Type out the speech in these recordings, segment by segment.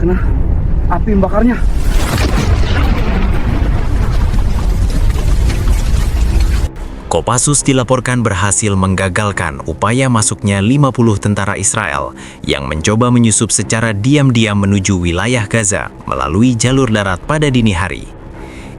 karena api membakarnya. Kopassus dilaporkan berhasil menggagalkan upaya masuknya 50 tentara Israel yang mencoba menyusup secara diam-diam menuju wilayah Gaza melalui jalur darat pada dini hari.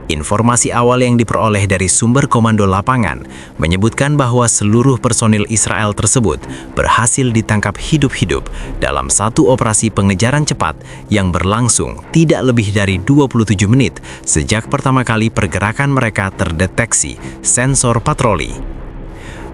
Informasi awal yang diperoleh dari sumber komando lapangan menyebutkan bahwa seluruh personil Israel tersebut berhasil ditangkap hidup-hidup dalam satu operasi pengejaran cepat yang berlangsung tidak lebih dari 27 menit sejak pertama kali pergerakan mereka terdeteksi sensor patroli.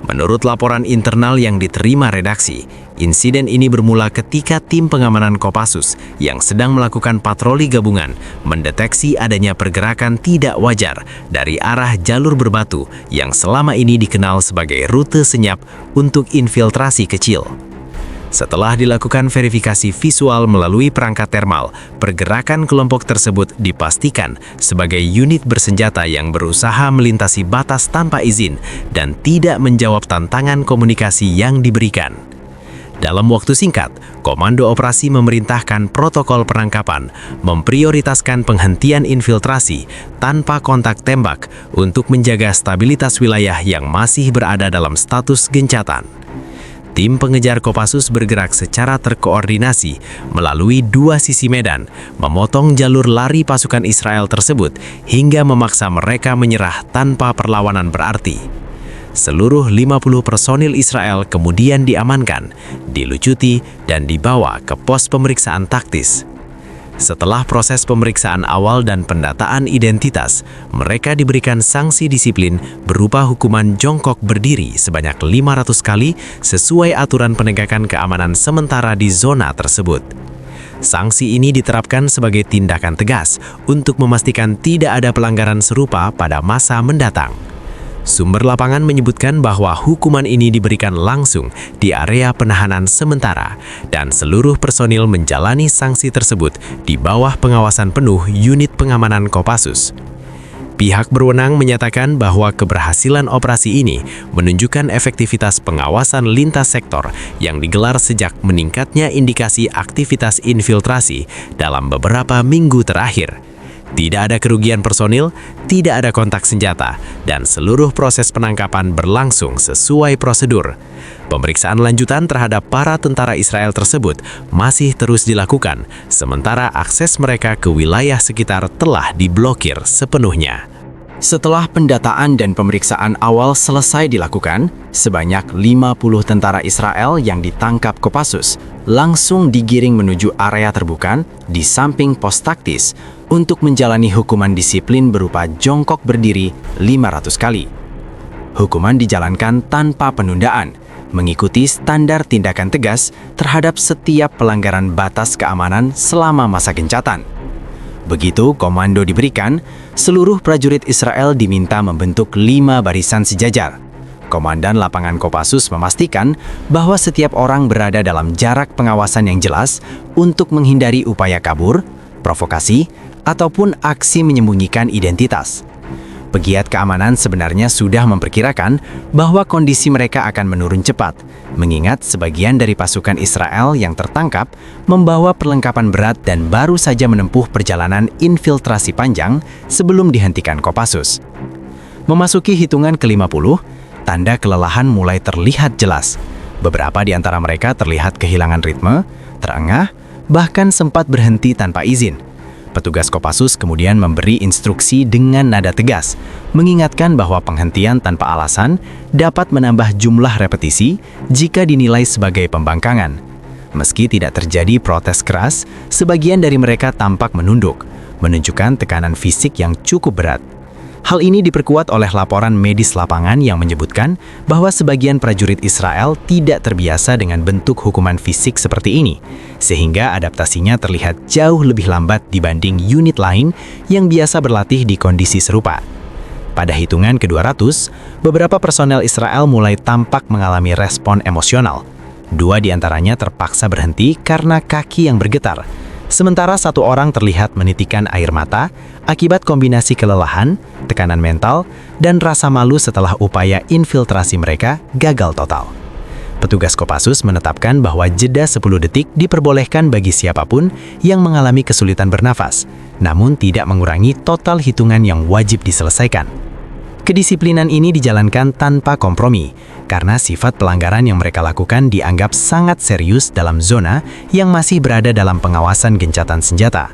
Menurut laporan internal yang diterima redaksi, insiden ini bermula ketika tim pengamanan Kopassus yang sedang melakukan patroli gabungan mendeteksi adanya pergerakan tidak wajar dari arah jalur berbatu yang selama ini dikenal sebagai rute senyap untuk infiltrasi kecil. Setelah dilakukan verifikasi visual melalui perangkat termal, pergerakan kelompok tersebut dipastikan sebagai unit bersenjata yang berusaha melintasi batas tanpa izin dan tidak menjawab tantangan komunikasi yang diberikan. Dalam waktu singkat, Komando Operasi memerintahkan protokol penangkapan, memprioritaskan penghentian infiltrasi tanpa kontak tembak untuk menjaga stabilitas wilayah yang masih berada dalam status gencatan. Tim pengejar Kopassus bergerak secara terkoordinasi melalui dua sisi medan, memotong jalur lari pasukan Israel tersebut hingga memaksa mereka menyerah tanpa perlawanan berarti. Seluruh 50 personil Israel kemudian diamankan, dilucuti, dan dibawa ke pos pemeriksaan taktis. Setelah proses pemeriksaan awal dan pendataan identitas, mereka diberikan sanksi disiplin berupa hukuman jongkok berdiri sebanyak 500 kali sesuai aturan penegakan keamanan sementara di zona tersebut. Sanksi ini diterapkan sebagai tindakan tegas untuk memastikan tidak ada pelanggaran serupa pada masa mendatang. Sumber lapangan menyebutkan bahwa hukuman ini diberikan langsung di area penahanan sementara dan seluruh personil menjalani sanksi tersebut di bawah pengawasan penuh unit pengamanan Kopassus. Pihak berwenang menyatakan bahwa keberhasilan operasi ini menunjukkan efektivitas pengawasan lintas sektor yang digelar sejak meningkatnya indikasi aktivitas infiltrasi dalam beberapa minggu terakhir. Tidak ada kerugian personil, tidak ada kontak senjata, dan seluruh proses penangkapan berlangsung sesuai prosedur. Pemeriksaan lanjutan terhadap para tentara Israel tersebut masih terus dilakukan, sementara akses mereka ke wilayah sekitar telah diblokir sepenuhnya. Setelah pendataan dan pemeriksaan awal selesai dilakukan, sebanyak 50 tentara Israel yang ditangkap Kopassus langsung digiring menuju area terbuka di samping pos taktis untuk menjalani hukuman disiplin berupa jongkok berdiri 500 kali. Hukuman dijalankan tanpa penundaan, mengikuti standar tindakan tegas terhadap setiap pelanggaran batas keamanan selama masa gencatan. Begitu komando diberikan, seluruh prajurit Israel diminta membentuk 5 barisan sejajar. Komandan lapangan Kopassus memastikan bahwa setiap orang berada dalam jarak pengawasan yang jelas untuk menghindari upaya kabur, provokasi, ataupun aksi menyembunyikan identitas. Pegiat keamanan sebenarnya sudah memperkirakan bahwa kondisi mereka akan menurun cepat, mengingat sebagian dari pasukan Israel yang tertangkap membawa perlengkapan berat dan baru saja menempuh perjalanan infiltrasi panjang sebelum dihentikan Kopassus. Memasuki hitungan ke-50, tanda kelelahan mulai terlihat jelas. Beberapa di antara mereka terlihat kehilangan ritme, terengah, bahkan sempat berhenti tanpa izin. Petugas Kopassus kemudian memberi instruksi dengan nada tegas, mengingatkan bahwa penghentian tanpa alasan dapat menambah jumlah repetisi jika dinilai sebagai pembangkangan. Meski tidak terjadi protes keras, sebagian dari mereka tampak menunduk, menunjukkan tekanan fisik yang cukup berat. Hal ini diperkuat oleh laporan medis lapangan yang menyebutkan bahwa sebagian prajurit Israel tidak terbiasa dengan bentuk hukuman fisik seperti ini, sehingga adaptasinya terlihat jauh lebih lambat dibanding unit lain yang biasa berlatih di kondisi serupa. Pada hitungan ke-200, beberapa personel Israel mulai tampak mengalami respon emosional. 2 di antaranya terpaksa berhenti karena kaki yang bergetar, sementara 1 orang terlihat menitikan air mata akibat kombinasi kelelahan, tekanan mental, dan rasa malu setelah upaya infiltrasi mereka gagal total. Petugas Kopassus menetapkan bahwa jeda 10 detik diperbolehkan bagi siapapun yang mengalami kesulitan bernafas, namun tidak mengurangi total hitungan yang wajib diselesaikan. Kedisiplinan ini dijalankan tanpa kompromi, karena sifat pelanggaran yang mereka lakukan dianggap sangat serius dalam zona yang masih berada dalam pengawasan gencatan senjata.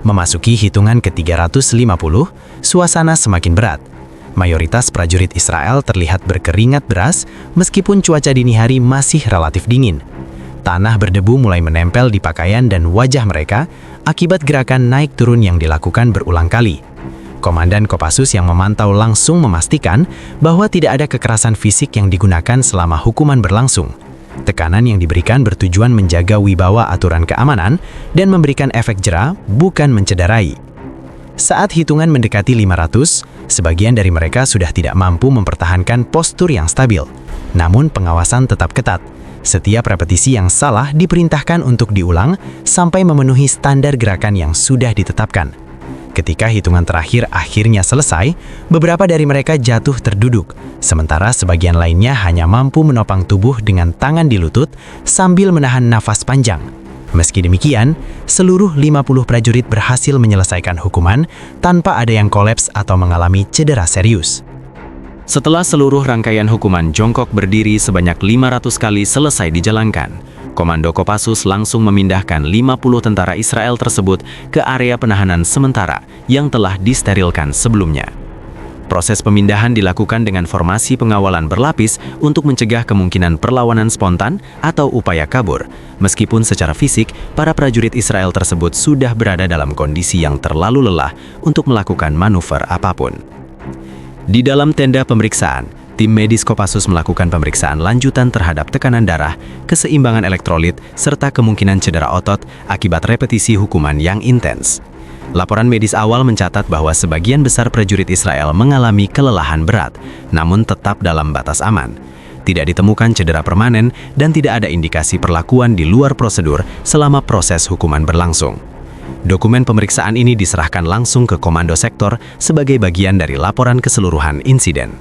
Memasuki hitungan ke-350, suasana semakin berat. Mayoritas prajurit Israel terlihat berkeringat deras meskipun cuaca dini hari masih relatif dingin. Tanah berdebu mulai menempel di pakaian dan wajah mereka akibat gerakan naik turun yang dilakukan berulang kali. Komandan Kopassus yang memantau langsung memastikan bahwa tidak ada kekerasan fisik yang digunakan selama hukuman berlangsung. Tekanan yang diberikan bertujuan menjaga wibawa aturan keamanan dan memberikan efek jera, bukan mencederai. Saat hitungan mendekati 500, sebagian dari mereka sudah tidak mampu mempertahankan postur yang stabil. Namun pengawasan tetap ketat. Setiap repetisi yang salah diperintahkan untuk diulang sampai memenuhi standar gerakan yang sudah ditetapkan. Ketika hitungan terakhir akhirnya selesai, beberapa dari mereka jatuh terduduk, sementara sebagian lainnya hanya mampu menopang tubuh dengan tangan di lutut sambil menahan nafas panjang. Meski demikian, seluruh 50 prajurit berhasil menyelesaikan hukuman tanpa ada yang kolaps atau mengalami cedera serius. Setelah seluruh rangkaian hukuman jongkok berdiri sebanyak 500 kali selesai dijalankan, Komando Kopassus langsung memindahkan 50 tentara Israel tersebut ke area penahanan sementara yang telah disterilkan sebelumnya. Proses pemindahan dilakukan dengan formasi pengawalan berlapis untuk mencegah kemungkinan perlawanan spontan atau upaya kabur, meskipun secara fisik para prajurit Israel tersebut sudah berada dalam kondisi yang terlalu lelah untuk melakukan manuver apapun. Di dalam tenda pemeriksaan, tim medis Kopassus melakukan pemeriksaan lanjutan terhadap tekanan darah, keseimbangan elektrolit, serta kemungkinan cedera otot akibat repetisi hukuman yang intens. Laporan medis awal mencatat bahwa sebagian besar prajurit Israel mengalami kelelahan berat, namun tetap dalam batas aman. Tidak ditemukan cedera permanen dan tidak ada indikasi perlakuan di luar prosedur selama proses hukuman berlangsung. Dokumen pemeriksaan ini diserahkan langsung ke Komando Sektor sebagai bagian dari laporan keseluruhan insiden.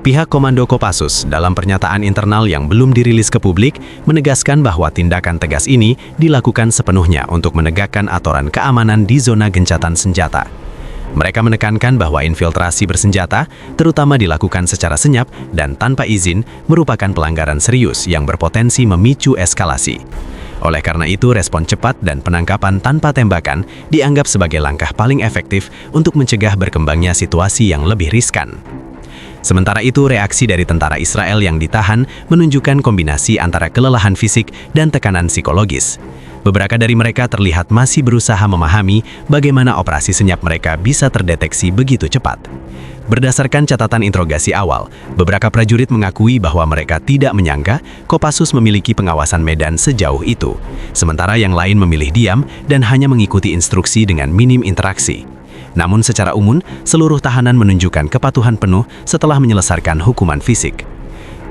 Pihak Komando Kopassus dalam pernyataan internal yang belum dirilis ke publik menegaskan bahwa tindakan tegas ini dilakukan sepenuhnya untuk menegakkan aturan keamanan di zona gencatan senjata. Mereka menekankan bahwa infiltrasi bersenjata, terutama dilakukan secara senyap dan tanpa izin, merupakan pelanggaran serius yang berpotensi memicu eskalasi. Oleh karena itu, respon cepat dan penangkapan tanpa tembakan dianggap sebagai langkah paling efektif untuk mencegah berkembangnya situasi yang lebih riskan. Sementara itu, reaksi dari tentara Israel yang ditahan menunjukkan kombinasi antara kelelahan fisik dan tekanan psikologis. Beberapa dari mereka terlihat masih berusaha memahami bagaimana operasi senyap mereka bisa terdeteksi begitu cepat. Berdasarkan catatan interogasi awal, beberapa prajurit mengakui bahwa mereka tidak menyangka Kopassus memiliki pengawasan medan sejauh itu, sementara yang lain memilih diam dan hanya mengikuti instruksi dengan minim interaksi. Namun secara umum, seluruh tahanan menunjukkan kepatuhan penuh setelah menyelesaikan hukuman fisik.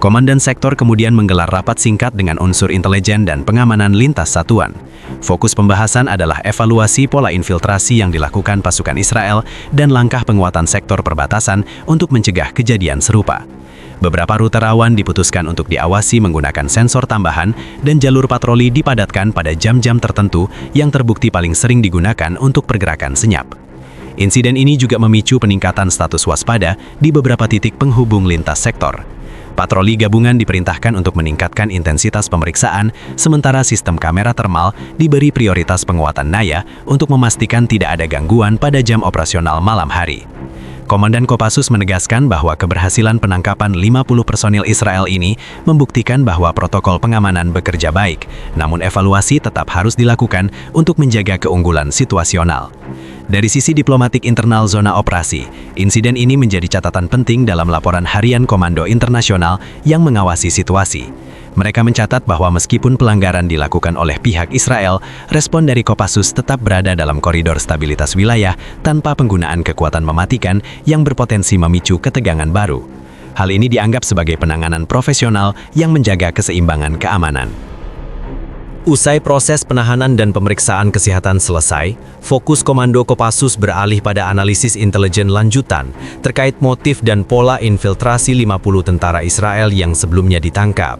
Komandan sektor kemudian menggelar rapat singkat dengan unsur intelijen dan pengamanan lintas satuan. Fokus pembahasan adalah evaluasi pola infiltrasi yang dilakukan pasukan Israel dan langkah penguatan sektor perbatasan untuk mencegah kejadian serupa. Beberapa rute rawan diputuskan untuk diawasi menggunakan sensor tambahan dan jalur patroli dipadatkan pada jam-jam tertentu yang terbukti paling sering digunakan untuk pergerakan senyap. Insiden ini juga memicu peningkatan status waspada di beberapa titik penghubung lintas sektor. Patroli gabungan diperintahkan untuk meningkatkan intensitas pemeriksaan, sementara sistem kamera termal diberi prioritas penguatan naya untuk memastikan tidak ada gangguan pada jam operasional malam hari. Komandan Kopassus menegaskan bahwa keberhasilan penangkapan 50 personil Israel ini membuktikan bahwa protokol pengamanan bekerja baik, namun evaluasi tetap harus dilakukan untuk menjaga keunggulan situasional. Dari sisi diplomatik internal zona operasi, insiden ini menjadi catatan penting dalam laporan harian Komando Internasional yang mengawasi situasi. Mereka mencatat bahwa meskipun pelanggaran dilakukan oleh pihak Israel, respon dari Kopassus tetap berada dalam koridor stabilitas wilayah tanpa penggunaan kekuatan mematikan yang berpotensi memicu ketegangan baru. Hal ini dianggap sebagai penanganan profesional yang menjaga keseimbangan keamanan. Usai proses penahanan dan pemeriksaan kesehatan selesai, fokus Komando Kopassus beralih pada analisis intelijen lanjutan terkait motif dan pola infiltrasi 50 tentara Israel yang sebelumnya ditangkap.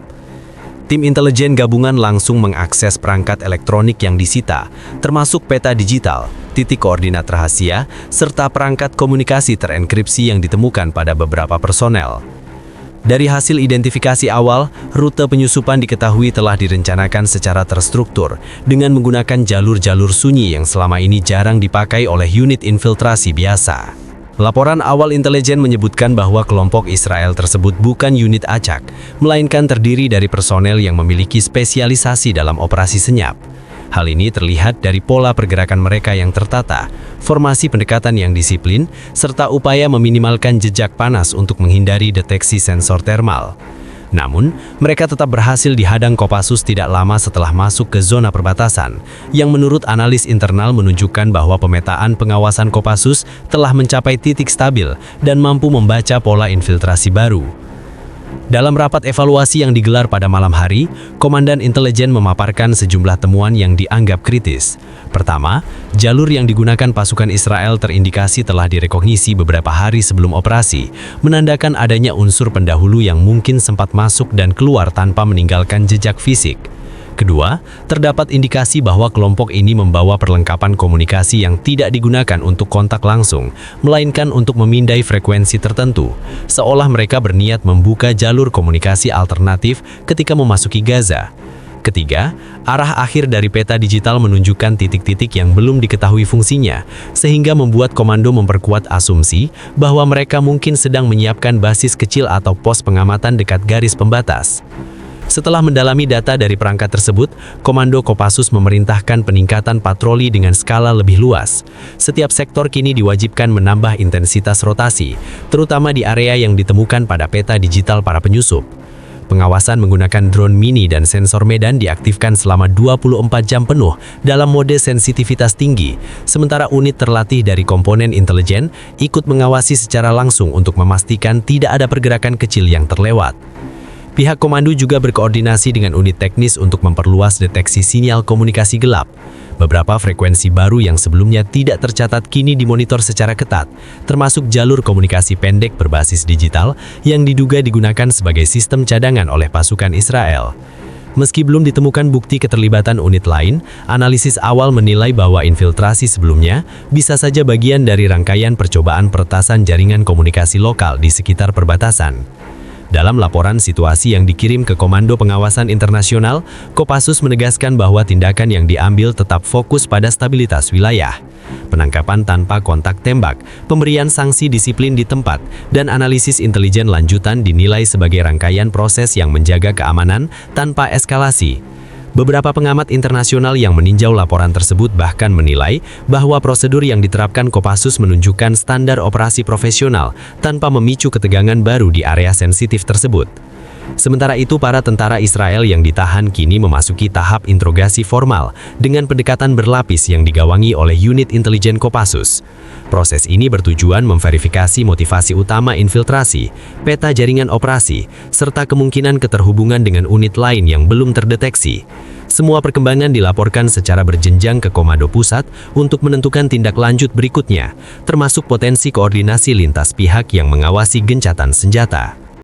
Tim intelijen gabungan langsung mengakses perangkat elektronik yang disita, termasuk peta digital, titik koordinat rahasia, serta perangkat komunikasi terenkripsi yang ditemukan pada beberapa personel. Dari hasil identifikasi awal, rute penyusupan diketahui telah direncanakan secara terstruktur dengan menggunakan jalur-jalur sunyi yang selama ini jarang dipakai oleh unit infiltrasi biasa. Laporan awal intelijen menyebutkan bahwa kelompok Israel tersebut bukan unit acak, melainkan terdiri dari personel yang memiliki spesialisasi dalam operasi senyap. Hal ini terlihat dari pola pergerakan mereka yang tertata, formasi pendekatan yang disiplin, serta upaya meminimalkan jejak panas untuk menghindari deteksi sensor termal. Namun, mereka tetap berhasil dihadang Kopassus tidak lama setelah masuk ke zona perbatasan, yang menurut analis internal menunjukkan bahwa pemetaan pengawasan Kopassus telah mencapai titik stabil dan mampu membaca pola infiltrasi baru. Dalam rapat evaluasi yang digelar pada malam hari, Komandan Intelijen memaparkan sejumlah temuan yang dianggap kritis. Pertama, jalur yang digunakan pasukan Israel terindikasi telah direkognisi beberapa hari sebelum operasi, menandakan adanya unsur pendahulu yang mungkin sempat masuk dan keluar tanpa meninggalkan jejak fisik. Kedua, terdapat indikasi bahwa kelompok ini membawa perlengkapan komunikasi yang tidak digunakan untuk kontak langsung, melainkan untuk memindai frekuensi tertentu, seolah mereka berniat membuka jalur komunikasi alternatif ketika memasuki Gaza. Ketiga, arah akhir dari peta digital menunjukkan titik-titik yang belum diketahui fungsinya, sehingga membuat komando memperkuat asumsi bahwa mereka mungkin sedang menyiapkan basis kecil atau pos pengamatan dekat garis pembatas. Setelah mendalami data dari perangkat tersebut, Komando Kopassus memerintahkan peningkatan patroli dengan skala lebih luas. Setiap sektor kini diwajibkan menambah intensitas rotasi, terutama di area yang ditemukan pada peta digital para penyusup. Pengawasan menggunakan drone mini dan sensor medan diaktifkan selama 24 jam penuh dalam mode sensitivitas tinggi, sementara unit terlatih dari komponen intelijen ikut mengawasi secara langsung untuk memastikan tidak ada pergerakan kecil yang terlewat. Pihak komando juga berkoordinasi dengan unit teknis untuk memperluas deteksi sinyal komunikasi gelap. Beberapa frekuensi baru yang sebelumnya tidak tercatat kini dimonitor secara ketat, termasuk jalur komunikasi pendek berbasis digital yang diduga digunakan sebagai sistem cadangan oleh pasukan Israel. Meski belum ditemukan bukti keterlibatan unit lain, analisis awal menilai bahwa infiltrasi sebelumnya bisa saja bagian dari rangkaian percobaan peretasan jaringan komunikasi lokal di sekitar perbatasan. Dalam laporan situasi yang dikirim ke Komando Pengawasan Internasional, Kopassus menegaskan bahwa tindakan yang diambil tetap fokus pada stabilitas wilayah. Penangkapan tanpa kontak tembak, pemberian sanksi disiplin di tempat, dan analisis intelijen lanjutan dinilai sebagai rangkaian proses yang menjaga keamanan tanpa eskalasi. Beberapa pengamat internasional yang meninjau laporan tersebut bahkan menilai bahwa prosedur yang diterapkan Kopassus menunjukkan standar operasi profesional tanpa memicu ketegangan baru di area sensitif tersebut. Sementara itu, para tentara Israel yang ditahan kini memasuki tahap interogasi formal dengan pendekatan berlapis yang digawangi oleh unit intelijen Kopassus. Proses ini bertujuan memverifikasi motivasi utama infiltrasi, peta jaringan operasi, serta kemungkinan keterhubungan dengan unit lain yang belum terdeteksi. Semua perkembangan dilaporkan secara berjenjang ke Komando Pusat untuk menentukan tindak lanjut berikutnya, termasuk potensi koordinasi lintas pihak yang mengawasi gencatan senjata.